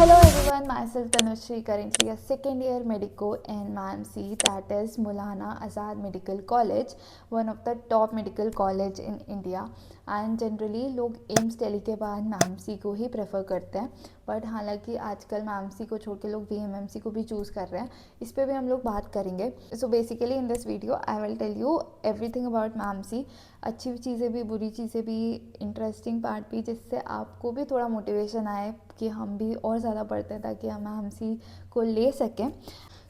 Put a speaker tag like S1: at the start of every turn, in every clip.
S1: Hello everyone, myself Tanushree, currently a second year medico in MAMC, that is Maulana Azad Medical College, one of the top medical college in India. And generally लोग AIIMS Delhi के बाद मैमसी को ही prefer करते हैं, but हालांकि आजकल मैमसी को छोड़ के लोग वीएमएमसी को भी चूज़ कर रहे हैं. इस पर भी हम लोग बात करेंगे. So basically in this video I will tell you everything about MAMC, अच्छी चीज़ें भी, बुरी चीज़ें भी, इंटरेस्टिंग पार्ट भी, जिससे आपको भी थोड़ा मोटिवेशन आए कि हम भी और ज़्यादा पढ़ते हैं ताकि हम मैमसी को ले सकें.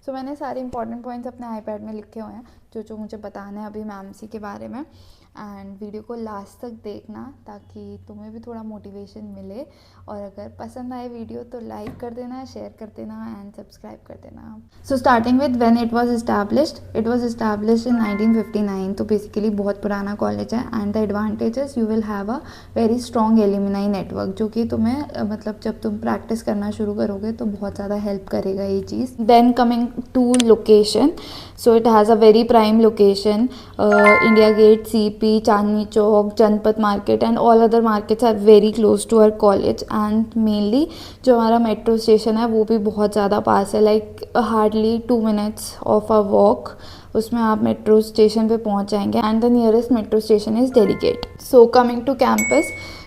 S1: सो मैंने सारे इंपॉर्टेंट पॉइंट्स अपने आईपैड में लिखे हुए हैं जो मुझे बताना है अभी मैमसी के बारे में. एंड वीडियो को लास्ट तक देखना ताकि तुम्हें भी थोड़ा मोटिवेशन मिले, और अगर पसंद आए वीडियो तो लाइक कर देना, शेयर कर देना एंड सब्सक्राइब कर देना. So starting with when it was established in 1959. तो बेसिकली बहुत पुराना कॉलेज है. And the advantages, you will have a very strong alumni network, जो कि तुम्हें मतलब जब तुम प्रैक्टिस करना शुरू करोगे तो बहुत ज़्यादा हेल्प करेगा ये चीज़. Then coming to location, so it has a very prime location. India Gate, CP, Chandni Chowk, Janpath market and all other markets are very close to our college. And mainly जो हमारा मेट्रो स्टेशन है वो भी बहुत ज़्यादा पास है, like hardly 2 minutes of a walk. उसमें आप मेट्रो स्टेशन पे पहुंच जाएंगे. And the nearest metro station is Delhi Gate. So coming to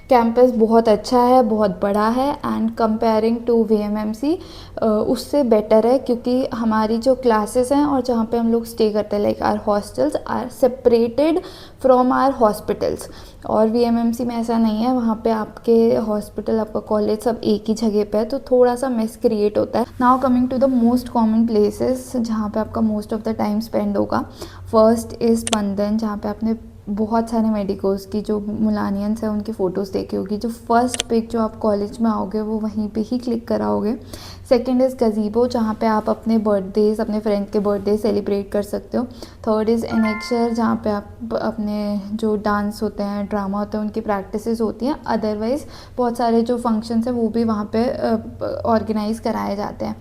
S1: campus बहुत अच्छा है, बहुत बड़ा है. एंड कंपेयरिंग टू वीएमएमसी उससे बेटर है, क्योंकि हमारी जो क्लासेस हैं और जहाँ पे हम लोग स्टे करते हैं, like our hostels are separated from our hospitals. और वीएमएमसी में ऐसा नहीं है, वहाँ पे आपके हॉस्पिटल, आपका कॉलेज सब एक ही जगह पे है, तो थोड़ा सा मिस क्रिएट होता है. Now coming to the most common places जहाँ पे आपका most of the time spend होगा. फर्स्ट इज़ स्पंदन, जहाँ पे आपने बहुत सारे मेडिकोस की जो मुलानियंस हैं उनकी फ़ोटोज़ देखी होगी. जो फर्स्ट पिक जो आप कॉलेज में आओगे वो वहीं पे ही क्लिक कराओगे. सेकंड इज़ गज़ीबो, जहाँ पे आप अपने बर्थडेज, अपने फ्रेंड के बर्थडे सेलिब्रेट कर सकते हो. थर्ड इज़ एनेक्शर, जहाँ पे आप अपने जो डांस होते हैं, ड्रामा होते हैं, उनकी प्रैक्टिसेस होती हैं. अदरवाइज़ बहुत सारे जो फंक्शंस हैं वो भी वहाँ पे ऑर्गेनाइज़ कराए जाते हैं.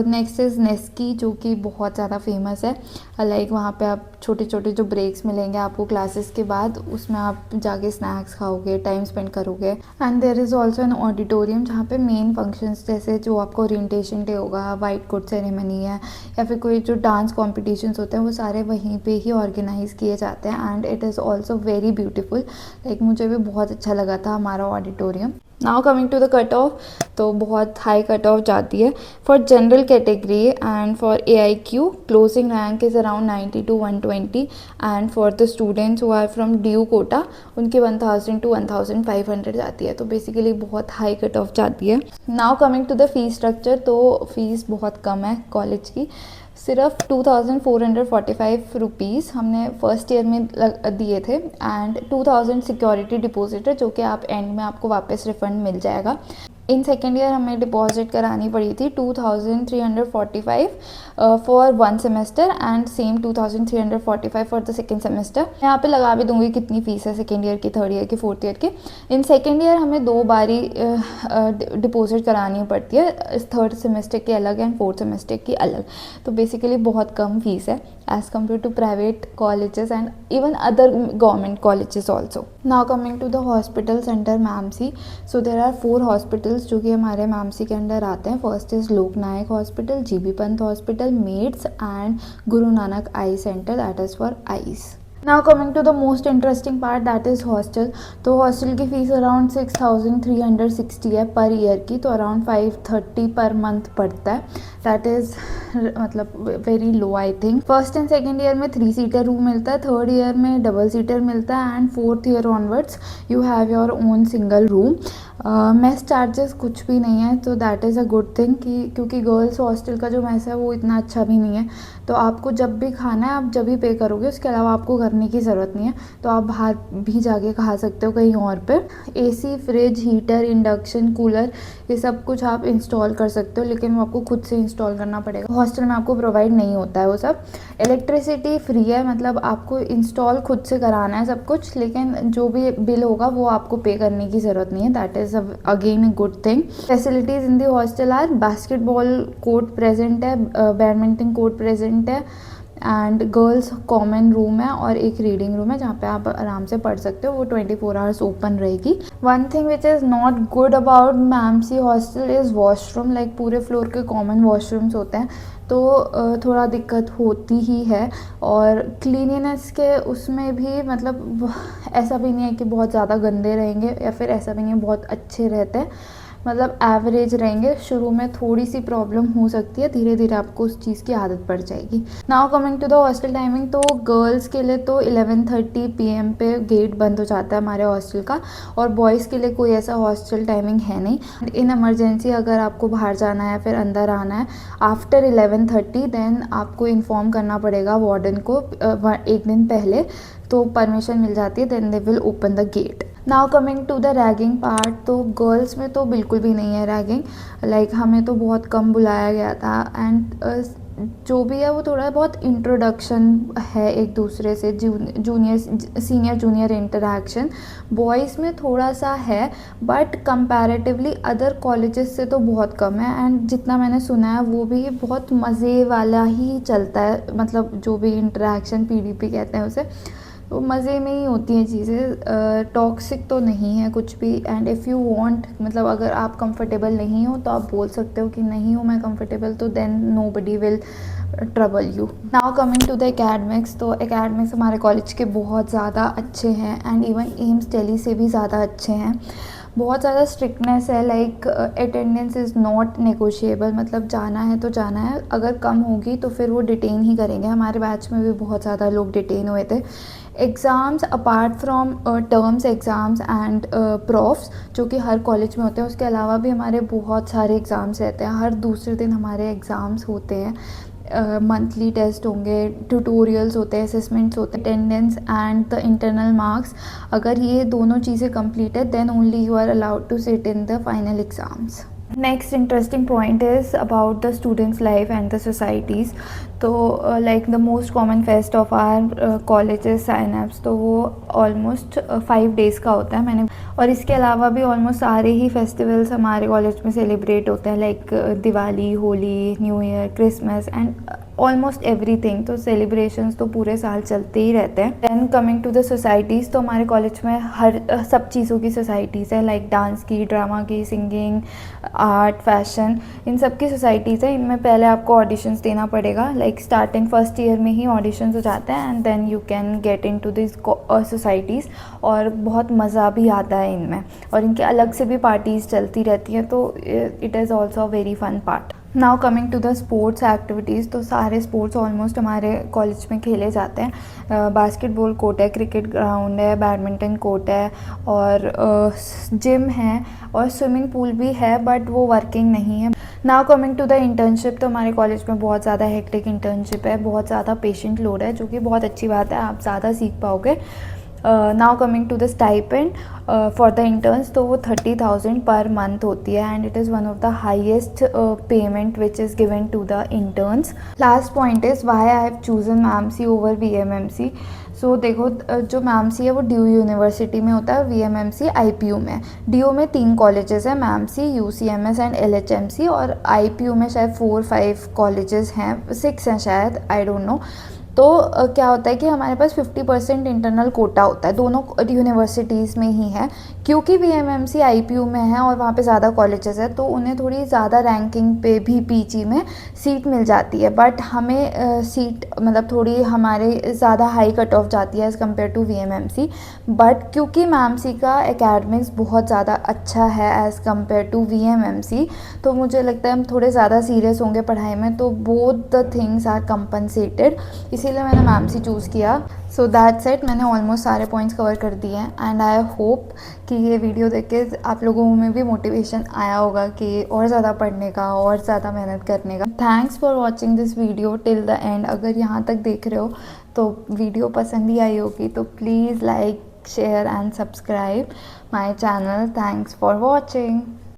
S1: नेक्स्ट इज़ नेस्की, जो कि बहुत ज़्यादा फेमस है. लाइक वहाँ पे आप छोटे छोटे जो ब्रेक्स मिलेंगे आपको क्लासेस के बाद, उसमें आप जाके स्नैक्स खाओगे, टाइम स्पेंड करोगे. And there is also an auditorium जहाँ पे मेन फंक्शंस जैसे जो आपको ओरिएंटेशन डे होगा, वाइट कोट सेरेमनी है, या फिर कोई जो डांस कॉम्पिटिशन्स होते हैं वो सारे वहीं पे ही ऑर्गेनाइज़ किए जाते हैं. And it is also very beautiful. Like मुझे भी बहुत अच्छा लगा था हमारा auditorium. Now coming to the cut off, तो बहुत हाई कट ऑफ जाती है for general category. And for AIQ closing rank is around 90 to 120. And for the students who are from DU quota, उनकी 1000 to 1500 जाती है. तो basically बहुत high cut off जाती है. Now coming to the fees structure, तो fees बहुत कम है कॉलेज की. सिर्फ 2445 रुपीज़ हमने फर्स्ट ईयर में दिए थे. एंड 2000 सिक्योरिटी डिपॉजिट है, जो कि आप एंड में आपको वापस रिफ़ंड मिल जाएगा. इन सेकेंड ईयर हमें डिपॉजिट करानी पड़ी थी 2345 for 1 semester and same 2345 for the second semester. यहाँ पे लगा भी दूंगी कितनी फ़ीस है सेकेंड ईयर की, थर्ड ईयर की, फोर्थ ईयर की. इन सेकेंड ईयर हमें 2 बारी डिपॉजिट करानी पड़ती है, थर्ड सेमेस्टर की अलग एंड फोर्थ सेमेस्टर की अलग. तो बेसिकली बहुत कम फीस है as compare to private colleges and even other government colleges also. Now coming to the hospital centre MAMC. So there are 4 hospitals जो कि हमारे मैमसी के अंडर आते हैं. First is Loknayak hospital, GB Pant hospital, MAIDS and Guru Nanak eye centre, that is for eyes. Now coming to the most interesting part, that is hostel. तो hostel की fees around 6360 है per year की, तो अराउंड 530 पर मंथ पड़ता है. That is मतलब very low I think. First and second year में 3 seater room मिलता है, थर्ड ईयर में डबल सीटर मिलता है, and fourth year onwards you have your own single room. Mess charges कुछ भी नहीं है, तो that is a good thing कि क्योंकि गर्ल्स हॉस्टल का जो मेस है वो इतना अच्छा भी नहीं है. तो आपको जब भी खाना है आप जब भी पे करोगे, उसके अलावा आपको करने की ज़रूरत नहीं है. तो आप बाहर भी जाके खा सकते हो कहीं और पे. AC, fridge, heater, induction, cooler, ये सब कुछ आप इंस्टॉल कर सकते हो, लेकिन वो आपको खुद से इंस्टॉल करना पड़ेगा. हॉस्टल में आपको प्रोवाइड नहीं होता है वो सब. इलेक्ट्रिसिटी फ्री है, मतलब आपको इंस्टॉल खुद से कराना है सब कुछ, लेकिन जो भी बिल होगा वो आपको पे करने की ज़रूरत नहीं है. That is again a good thing. Facilities in the hostel are basketball court present है, बैडमिंटन कोर्ट प्रेजेंट है, एंड गर्ल्स कॉमन रूम है और एक रीडिंग रूम है जहाँ पे आप आराम से पढ़ सकते हो, वो 24 आवर्स ओपन रहेगी। One thing which is not good about MAMC hostel is washroom, like पूरे फ्लोर के कॉमन वॉशरूम्स होते हैं, तो थोड़ा दिक्कत होती ही है। और क्लीनिनेस के उसमें भी मतलब ऐसा भी नहीं है कि बहुत ज़्यादा गंदे रहेंगे या फिर ऐसा भी नहीं है बहुत अच्छे रहते हैं, मतलब एवरेज रहेंगे। शुरू में थोड़ी सी प्रॉब्लम हो सकती है, धीरे धीरे आपको उस चीज़ की आदत पड़ जाएगी। Now coming to the hostel timing, तो गर्ल्स के लिए तो 11:30 PM पे गेट बंद हो जाता है हमारे हॉस्टल का, और बॉयज़ के लिए कोई ऐसा हॉस्टल टाइमिंग है नहीं। इन इमरजेंसी अगर आपको बाहर जाना है फिर अंदर आना है आफ्टर 11:30, देन आपको इन्फॉर्म करना पड़ेगा वार्डन को एक दिन पहले, तो परमिशन मिल जाती है, then they will open the gate. Now coming to the ragging part, तो गर्ल्स में तो बिल्कुल भी नहीं है रैगिंग, लाइक हमें तो बहुत कम बुलाया गया था। एंड जो भी है वो थोड़ा बहुत इंट्रोडक्शन है एक दूसरे से, junior senior junior interaction boys में थोड़ा सा है, बट कंपैरेटिवली अदर कॉलेजेस से तो बहुत कम है। एंड जितना मैंने सुना है वो भी बहुत मज़े वाला ही चलता है, मतलब जो भी इंटरेक्शन PDP कहते हैं उसे, तो मज़े में ही होती हैं चीज़ें, टॉक्सिक तो नहीं है कुछ भी। एंड इफ़ यू वांट, मतलब अगर आप कंफर्टेबल नहीं हो तो आप बोल सकते हो कि नहीं हो मैं कंफर्टेबल, तो then nobody will trouble you. Now coming to the academics, तो एकेडमिक्स हमारे कॉलेज के बहुत ज़्यादा अच्छे हैं एंड इवन एम्स दिल्ली से भी ज़्यादा अच्छे हैं। बहुत ज़्यादा स्ट्रिक्टनेस है, like attendance is not negotiable, मतलब जाना है तो जाना है, अगर कम होगी तो फिर वो डिटेन ही करेंगे। हमारे बैच में भी बहुत ज़्यादा लोग डिटेन हुए थे। Exams apart from terms exams and profs जो कि हर कॉलेज में होते हैं, उसके अलावा भी हमारे बहुत सारे एग्ज़ाम्स रहते हैं। हर दूसरे दिन हमारे एग्ज़ाम्स होते हैं, मंथली टेस्ट होंगे, ट्यूटोरियल्स होते हैं, असेसमेंट्स होते हैं, attendance and the internal marks. अगर ये दोनों चीज़ें कंप्लीट है then only you are allowed to sit in the final exams. Next interesting point is about the students life and the societies. तो like the most common fest of our college signups, तो वो almost 5 days का होता है। मैंने और इसके अलावा भी ऑलमोस्ट सारे ही फेस्टिवल्स हमारे कॉलेज में सेलिब्रेट होते हैं, like Diwali, Holi, new year, Christmas and almost everything. तो सेलिब्रेशंस तो पूरे साल चलते ही रहते हैं। Then coming to the societies, तो हमारे कॉलेज में हर सब चीज़ों की सोसाइटीज़ है, लाइक डांस की, ड्रामा की, सिंगिंग, आर्ट, फैशन, इन सब की सोसाइटीज़ है। इनमें पहले आपको ऑडिशंस देना पड़ेगा, लाइक स्टार्टिंग फर्स्ट ईयर में ही ऑडिशंस हो जाते हैं and then you can get in to this societies. और बहुत मज़ा भी आता है इनमें, और इनके अलग से भी पार्टीज़ चलती रहती हैं, तो it is also a very fun part. Now coming to the sports activities, तो सारे स्पोर्ट्स ऑलमोस्ट हमारे कॉलेज में खेले जाते हैं। बास्केटबॉल कोर्ट है, क्रिकेट ग्राउंड है, बैडमिंटन कोर्ट है, और जिम है, और स्विमिंग पूल भी है बट वो वर्किंग नहीं है। Now coming to the internship, तो हमारे कॉलेज में बहुत ज़्यादा हेक्टिक इंटर्नशिप है, बहुत ज़्यादा पेशेंट लोड है, जो कि बहुत अच्छी बात है, आप ज़्यादा सीख पाओगे। Now coming to the stipend for the interns, तो वो 30,000 पर मंथ होती है and it is one of the highest payment which is given to the interns. Last point is why I have chosen MAMC over VMMC। So देखो, जो मैमसी है वो due university में होता है, VMMC IPU में। DU में 3 कॉलेजेस हैं, मैमसी, UCMS एंड LHMC, और IPU में शायद 4-5 कॉलेजेस हैं, 6 हैं शायद, आई डोंट नो। तो क्या होता है कि हमारे पास 50% इंटरनल कोटा होता है, दोनों यूनिवर्सिटीज़ में ही है, क्योंकि VMMC IPU में है और वहाँ पे ज़्यादा कॉलेजेस है, तो उन्हें थोड़ी ज़्यादा रैंकिंग पे भी PG में सीट मिल जाती है। बट हमें सीट मतलब थोड़ी हमारे ज़्यादा हाई कट ऑफ जाती है as compare to VMMC। But क्योंकि मैमसी का एकेडमिक्स बहुत ज़्यादा अच्छा है एज़ कम्पेयर टू VMMC, तो मुझे लगता है हम थोड़े ज़्यादा सीरियस होंगे पढ़ाई में, तो both the things are compensated, इसीलिए मैंने मैमसी चूज़ किया। सो दैट्स इट, मैंने ऑलमोस्ट सारे पॉइंट्स कवर कर दिए हैं एंड आई होप कि ये वीडियो देख के आप लोगों में भी मोटिवेशन आया होगा कि और ज़्यादा पढ़ने का और ज़्यादा मेहनत करने का। Thanks for watching this video till the end. अगर यहाँ तक देख रहे हो तो वीडियो पसंद ही आई होगी, तो please like, share and subscribe my channel. Thanks for watching.